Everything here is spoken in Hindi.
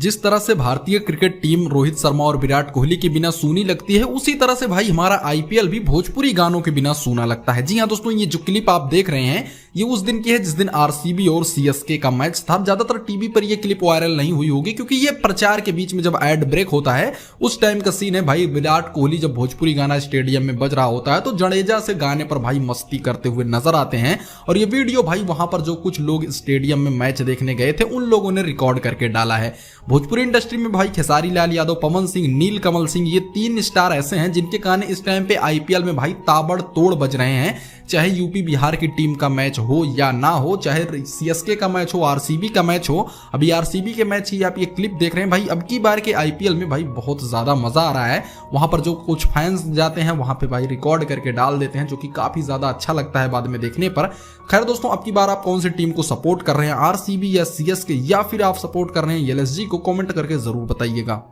जिस तरह से भारतीय क्रिकेट टीम रोहित शर्मा और विराट कोहली के बिना सूनी लगती है, उसी तरह से भाई हमारा आईपीएल भी भोजपुरी गानों के बिना सूना लगता है। जी हाँ दोस्तों, ये जो क्लिप आप देख रहे हैं ये उस दिन की है जिस दिन आरसीबी और सीएसके का मैच था। ज्यादातर टीवी पर ये क्लिप वायरल नहीं हुई होगी क्योंकि ये प्रचार के बीच में जब एड ब्रेक होता है उस टाइम का सीन है। भाई विराट कोहली जब भोजपुरी गाना स्टेडियम में बज रहा होता है तो जडेजा से गाने पर भाई मस्ती करते हुए नजर आते हैं, और ये वीडियो भाई वहां पर जो कुछ लोग स्टेडियम में मैच देखने गए थे उन लोगों ने रिकॉर्ड करके डाला है। भोजपुरी इंडस्ट्री में भाई खेसारी लाल यादव, पवन सिंह, नील कमल सिंह, ये 3 स्टार ऐसे हैं जिनके गाने इस टाइम पे आईपीएल में भाई ताबड़तोड़ बज रहे हैं। चाहे यूपी बिहार की टीम का मैच हो या ना हो, चाहे सीएसके का मैच हो, आरसीबी का मैच हो। अभी आरसीबी के मैच ही आप ये क्लिप देख रहे हैं भाई। अब की बार के आईपीएल में भाई बहुत ज्यादा मजा आ रहा है। वहां पर जो कुछ फैंस जाते हैं वहां पे भाई रिकॉर्ड करके डाल देते हैं, जो कि काफी ज्यादा अच्छा लगता है बाद में देखने पर। खैर दोस्तों, अब की बार आप कौन सी टीम को सपोर्ट कर रहे हैं, आरसीबी या सीएसके, या फिर आप सपोर्ट कर रहे हैं एलएसजी को, कमेंट करके जरूर बताइएगा।